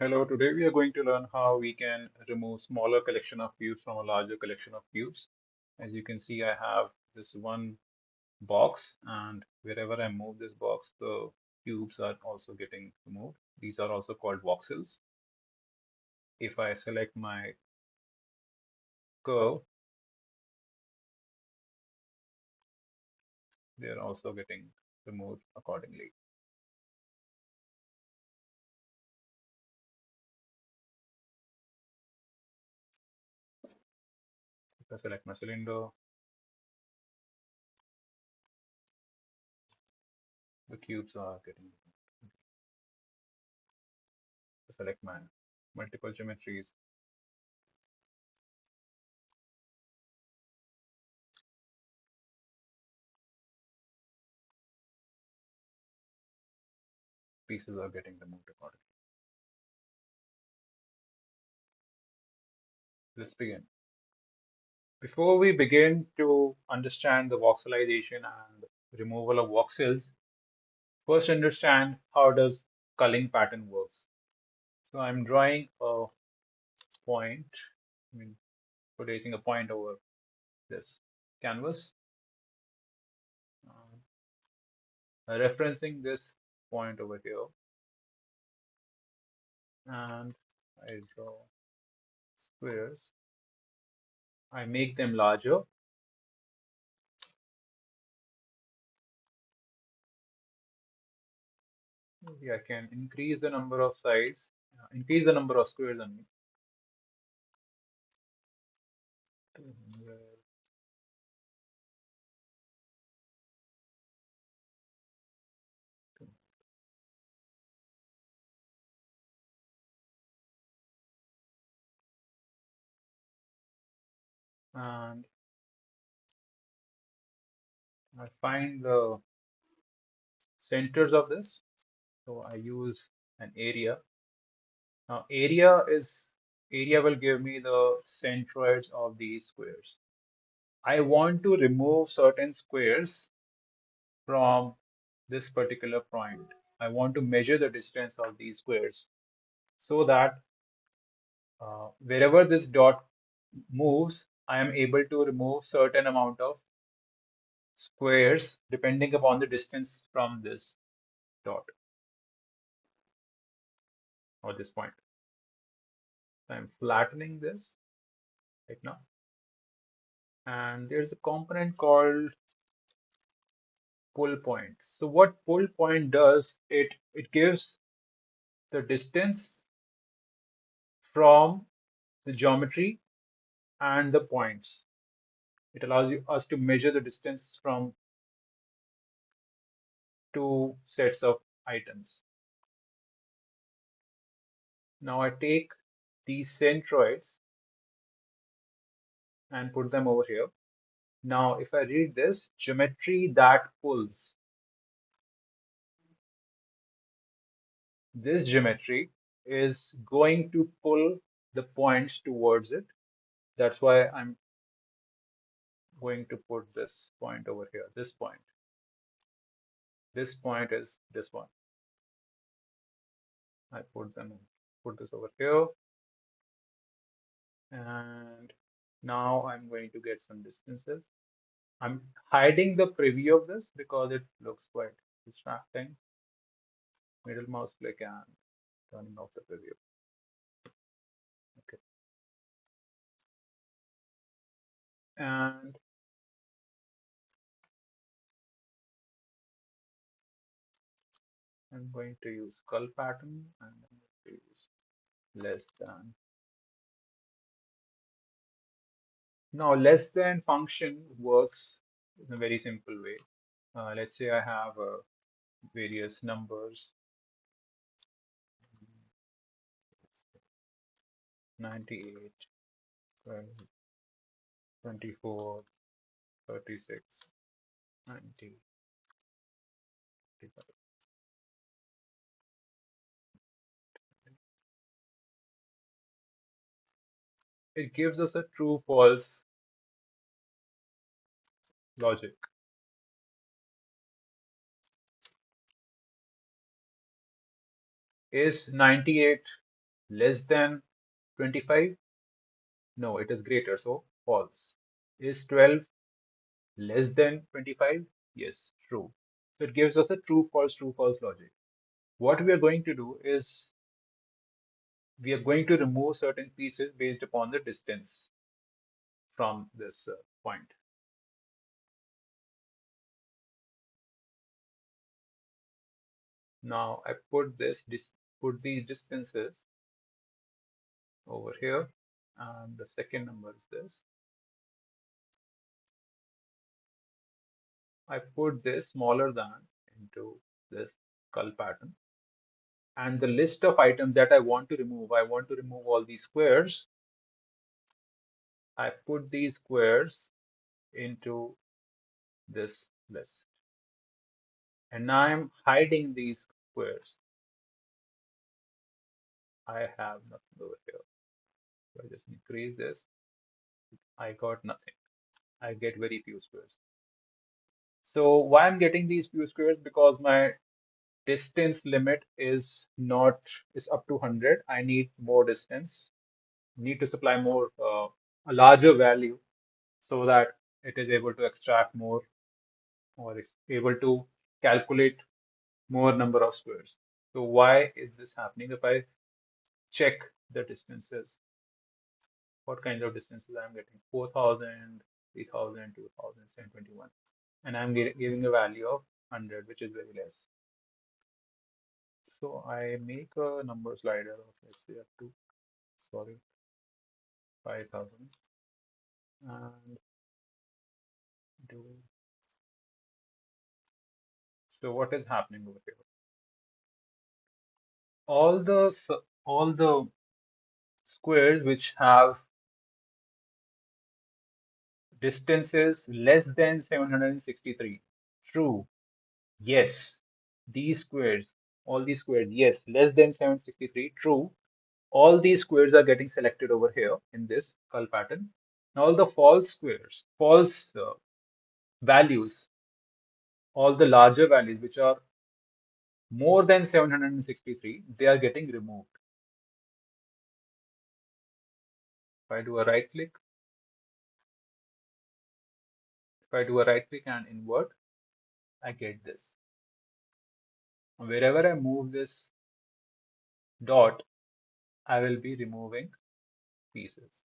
Hello, today we are going to learn how we can remove smaller collection of cubes from a larger collection of cubes. As you can see, I have this one box, and wherever I move this box, the cubes are also getting removed. These are also called voxels. If I select my curve, they are also getting removed accordingly. If I select my cylinder, the cubes are getting removed. If I select my multiple geometries, pieces are getting removed accordingly. Let's begin. Before we begin to understand the voxelization and removal of voxels, first understand how does culling pattern works. So I'm drawing a point, I mean placing a point over this canvas, referencing this point over here, and I draw squares. I make them larger. Maybe I can increase the number of sides, increase the number of squares on me. And I find the centers of this. So I use an area. Now area will give me the centroids of these squares. I want to remove certain squares from this particular point. I want to measure the distance of these squares so that wherever this dot moves, I am able to remove certain amount of squares depending upon the distance from this dot or this point. So I'm flattening this right now. And there's a component called pull point. So what pull point does, it gives the distance from the geometry and the points. It allows us to measure the distance from two sets of items. Now I take these centroids and put them over here. Now if I read this, geometry that pulls, this geometry is going to pull the points towards it. That's why I'm going to put this point over here, this point. This point is this one. I put this over here, and now I'm going to get some distances. I'm hiding the preview of this because it looks quite distracting. Middle mouse click and turning off the preview. Okay. And I'm going to use skull pattern and I'm going to use less than. Now, less than function works in a very simple way. Let's say I have various numbers, 98, 12, 24, 36, 90, 35. It gives us a true false logic. Is 98 less than 25? No, it is greater, so false. Is 12 less than 25? Yes, true. So it gives us a true, false logic. What we are going to do is we are going to remove certain pieces based upon the distance from this point. Now I put these distances over here, and the second number is this. I put this smaller than into this skull pattern, and the list of items that I want to remove, all these squares. I put these squares into this list, and now I'm hiding these squares. I have nothing over here. So I just increase this. I got nothing. I get very few squares. So why I'm getting these few squares? Because my distance limit is up to 100. I need more distance. Need to supply more a larger value so that it is able to extract more, or is able to calculate more number of squares. So why is this happening? If I check the distances, what kind of distances I'm getting? 4,000, 3,000, 2,000, 721. And I'm giving a value of 100, which is very less. So I make a number slider of, let's say, up to, sorry, 5,000, and do. So what is happening over here? All the all the squares which have distances less than 763. True. Yes. These squares, all these squares, yes, less than 763. True. All these squares are getting selected over here in this cull pattern. Now all the false squares, false values, all the larger values which are more than 763, they are getting removed. If I do a right click, if I do a right click and invert, I get this. Wherever I move this dot, I will be removing pieces.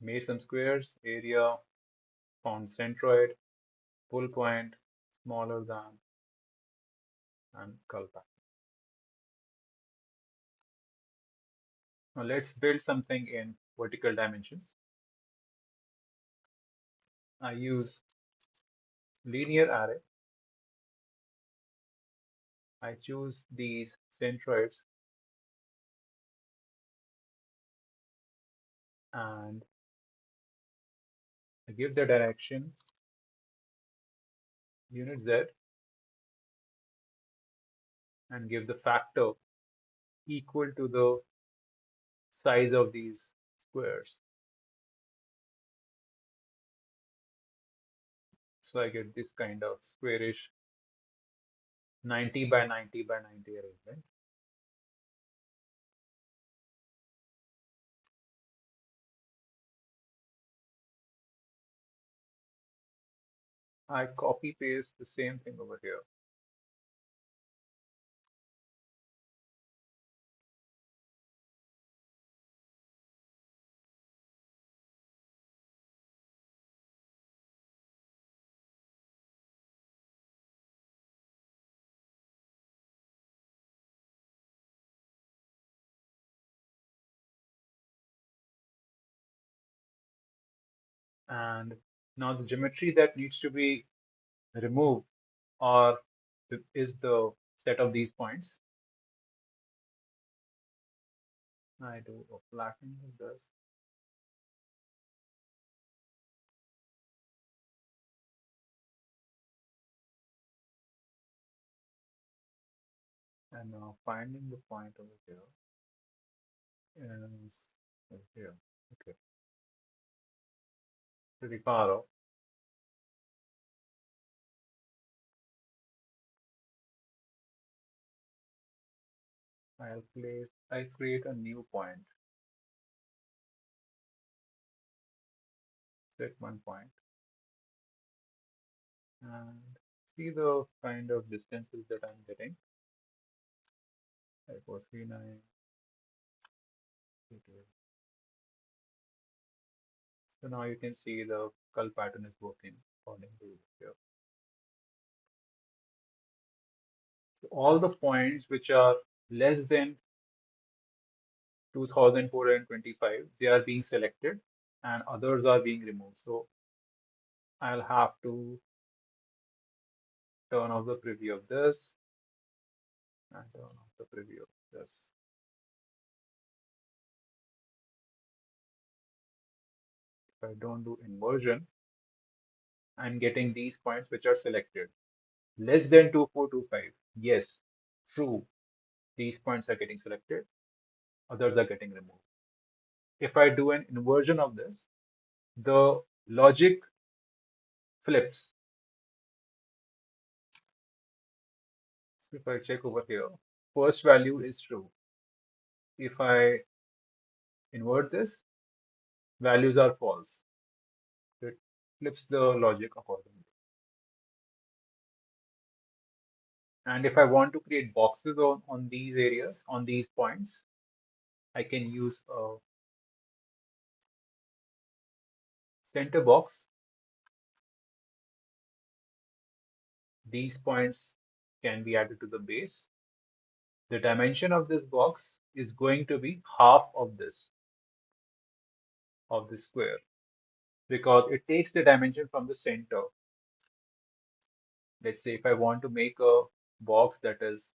Mason squares, area, found centroid, pull point, smaller than, and cull pattern. Now let's build something in vertical dimensions. I use linear array. I choose these centroids and I give the direction unit z and give the factor equal to the size of these squares. So I get this kind of squarish 90 by 90 by 90 arrangement. I copy paste the same thing over here. And now the geometry that needs to be removed or is the set of these points. I do a flattening of this. And now finding the point over here is over here. Okay, pretty far off. I create a new point, set one point, and see the kind of distances that I'm getting. Like was 39, 38. So now you can see the cull pattern is working according to here. So all the points which are less than 2425, they are being selected and others are being removed. So I'll have to turn off the preview of this and turn off the preview of this. If I don't do inversion, I'm getting these points which are selected. Less than 2425. Yes, true. These points are getting selected, others are getting removed. If I do an inversion of this, the logic flips. So if I check over here, first value is true. If I invert this, values are false. It flips the logic accordingly. And if I want to create boxes on these areas, on these points, I can use a center box. These points can be added to the base. The dimension of this box is going to be half of this square, because it takes the dimension from the center. Let's say if I want to make a box that is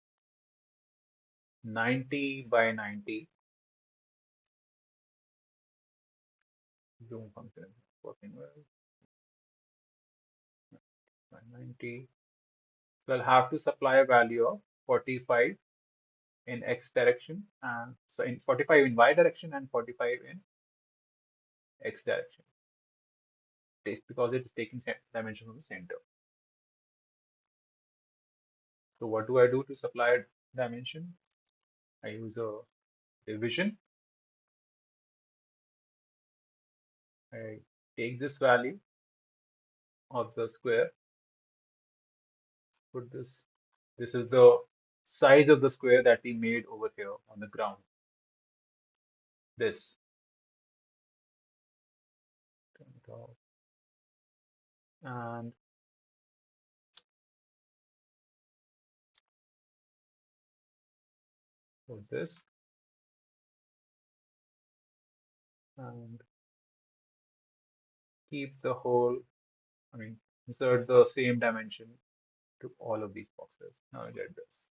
90 by 90, zoom function is working well, by 90. So I'll have to supply a value of 45 in x direction, and so in 45 in y direction and 45 in x direction. It's because it's taking dimension from the center. So what do I do to supply a dimension? I use a division. I take this value of the square, put this. This is the size of the square that we made over here on the ground. This. Turn it off. And put this. And keep the whole, insert the same dimension to all of these boxes. Now I get this.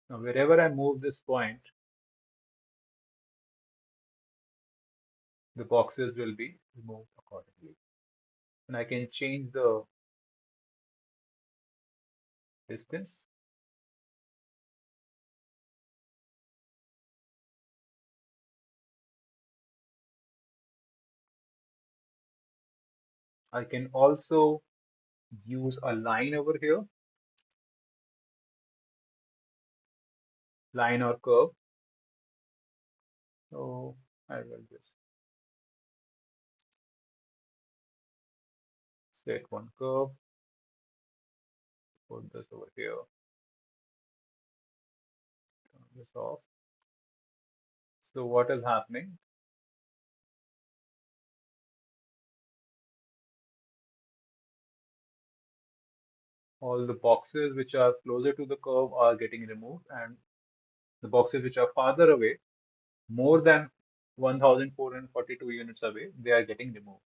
Now wherever I move this point, the boxes will be removed accordingly. And I can change the distance. I can also use a line over here, line or curve. So I will just set one curve, put this over here, turn this off. So what is happening? All the boxes which are closer to the curve are getting removed, and the boxes which are farther away, more than 1442 units away, they are getting removed.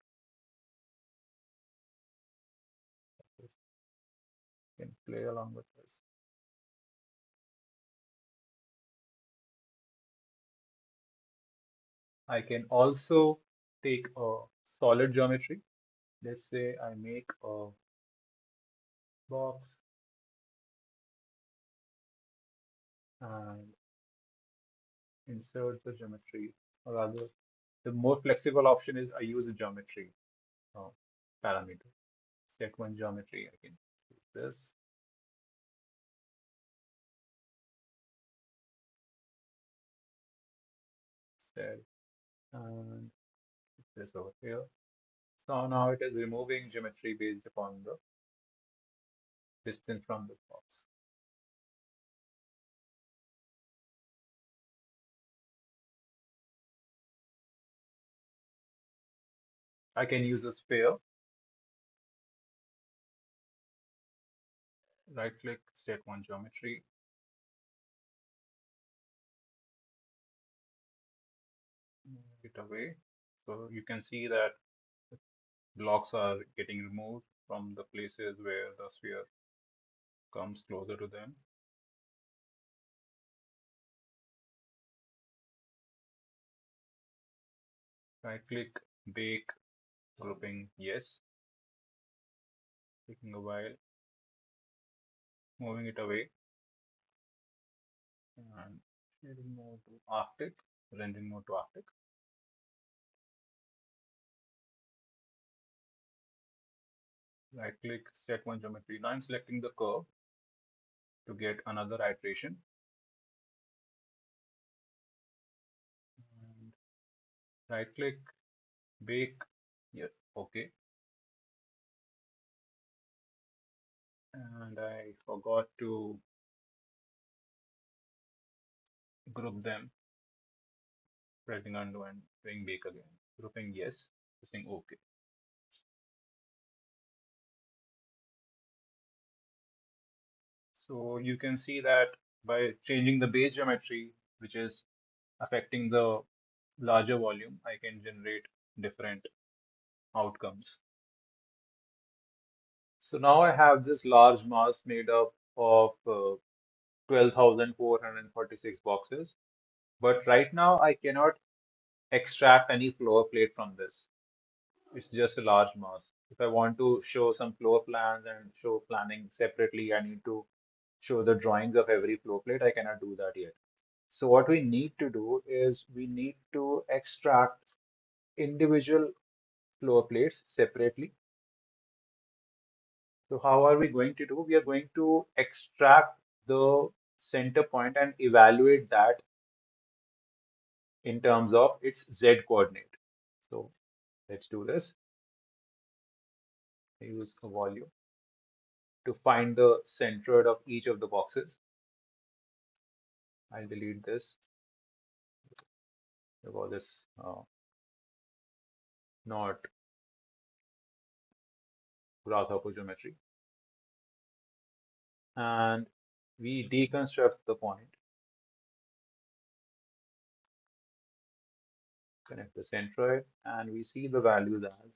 You can play along with this. I can also take a solid geometry. Let's say I make a box and insert the geometry, or rather, the more flexible option is I use a geometry parameter. Set one geometry. I can choose this. There. And this over here. So now it is removing geometry based upon the distance from this box. I can use a sphere, right click, set one geometry, move it away. So you can see that blocks are getting removed from the places where the sphere comes closer to them. Right click, bake, grouping yes, taking a while, moving it away, and shading mode to Arctic, rendering mode to Arctic. Right click, set one geometry. Now I'm selecting the curve to get another iteration. And right click, bake, yeah, okay. And I forgot to group them, pressing undo and doing bake again. Grouping yes, pressing OK. So you can see that by changing the base geometry, which is affecting the larger volume, I can generate different outcomes. So now I have this large mass made up of 12,446 boxes. But right now I cannot extract any floor plate from this. It's just a large mass. If I want to show some floor plans and show planning separately, I need to show the drawings of every floor plate. I cannot do that yet. So what we need to do is we need to extract individual floor plates separately. So how are we going to do? We are going to extract the center point and evaluate that in terms of its Z coordinate. So let's do this. Use a volume to find the centroid of each of the boxes. I'll delete this because it's not grasshopper geometry. And we deconstruct the point, connect the centroid, and we see the values as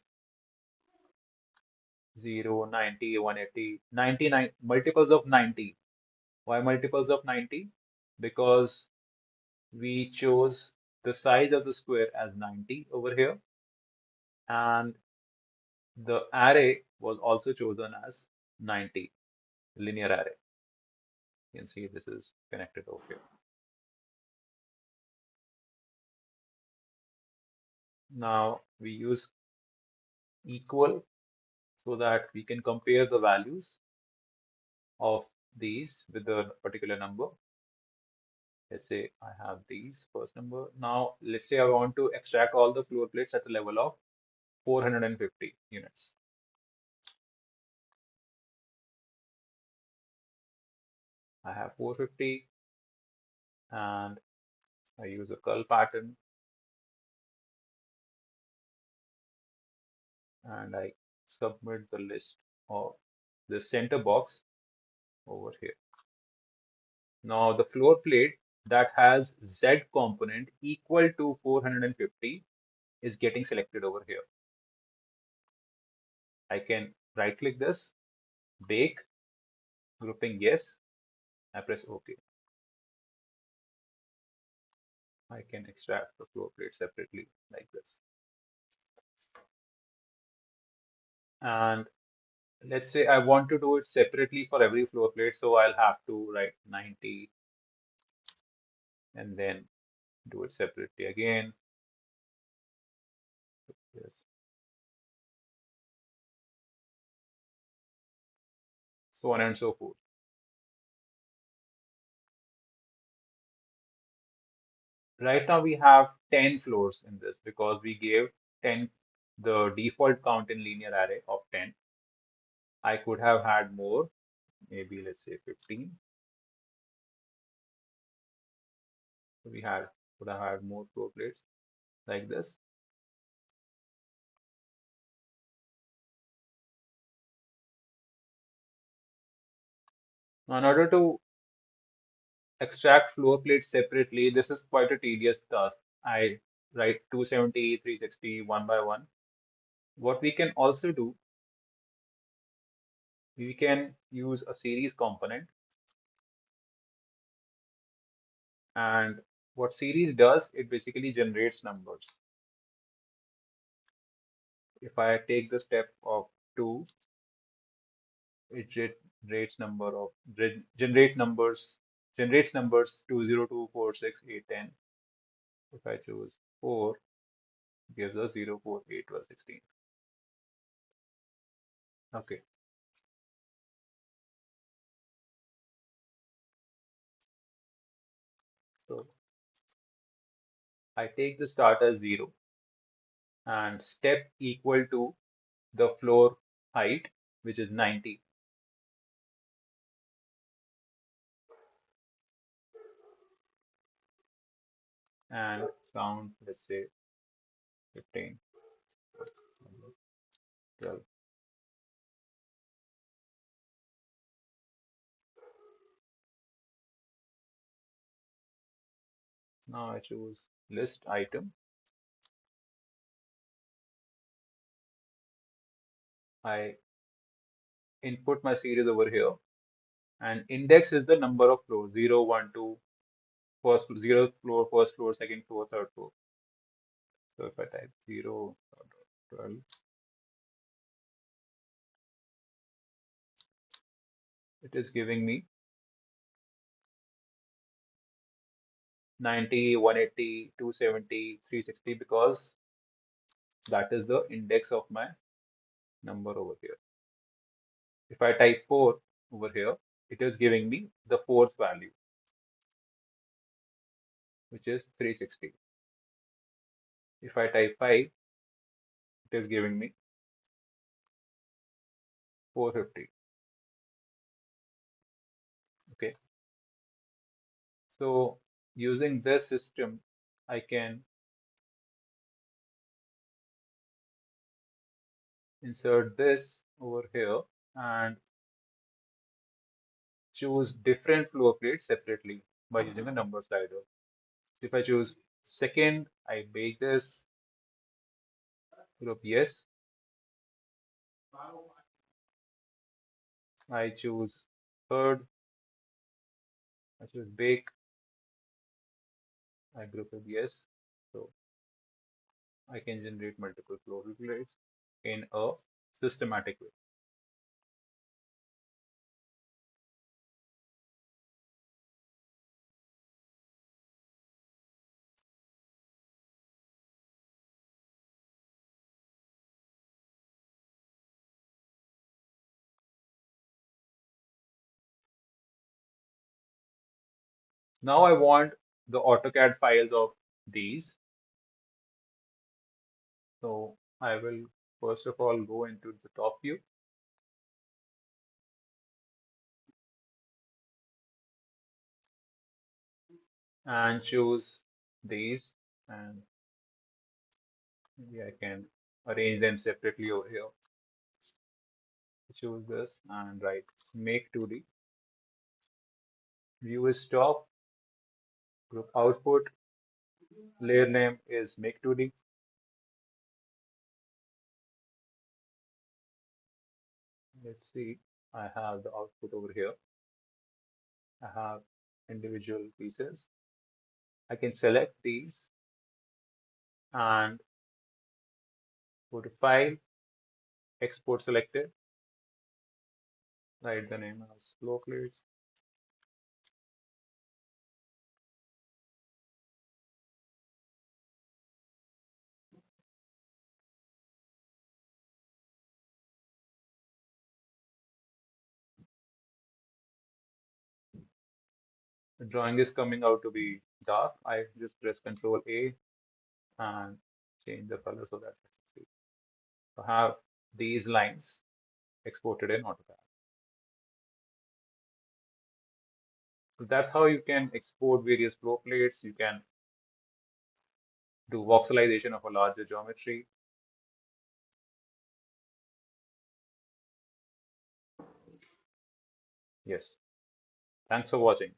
0, 90, 180, 99, multiples of 90. Why multiples of 90? Because we chose the size of the square as 90 over here, and the array was also chosen as 90, linear array. You can see this is connected over here. Now we use equal so that we can compare the values of these with the particular number. Let's say I have these first number. Now let's say I want to extract all the floor plates at the level of 450 units. I have 450 and I use a curl pattern and I submit the list of the center box over here. Now the floor plate that has Z component equal to 450 is getting selected over here. I can right click this, bake, grouping yes, I press OK. I can extract the floor plate separately like this. And let's say I want to do it separately for every floor plate, so I'll have to write 90 and then do it separately again. Yes. So on and so forth. Right now we have 10 floors in this because we gave 10 the default count in linear array of 10. I could have had more, maybe let's say 15. So we had could have had more floor plates like this. Now, in order to extract floor plates separately, this is quite a tedious task. I write 270, 360, one by one. What we can also do, we can use a series component, and what series does, it basically generates numbers. If I take the step of 2, it generates numbers 2, 0, 2, 4, 6, 8, 10. If I choose 4, gives us 0, 4, 8, 12, 16. Okay, so I take the start as 0 and step equal to the floor height, which is 90. And count, let's say 15, 12. Now I choose list item. I input my series over here, and index is the number of floors 0, 1, 2, first 0th floor, first floor, second floor, third floor. So if I type 0, 12, it is giving me 90, 180, 270, 360 because that is the index of my number over here. If I type 4 over here, it is giving me the fourth value, which is 360. If I type 5, it is giving me 450. Okay. So using this system, I can insert this over here and choose different floor plates separately by using a number slider. If I choose second, I make this group yes. I choose third, I choose bake, I group it yes. So I can generate multiple floor plates in a systematic way. Now I want the AutoCAD files of these. So I will first of all go into the top view and choose these, and maybe I can arrange them separately over here. Choose this and write make 2D. View is top, group output, layer name is make 2D. Let's see, I have the output over here. I have individual pieces. I can select these and go to File, Export Selected, write the name as flow plates. the drawing is coming out to be dark, I just press Control A and change the color so that I can see. So have these lines exported in AutoCAD. So that's how you can export various flow plates. You can do voxelization of a larger geometry. Yes. Thanks for watching.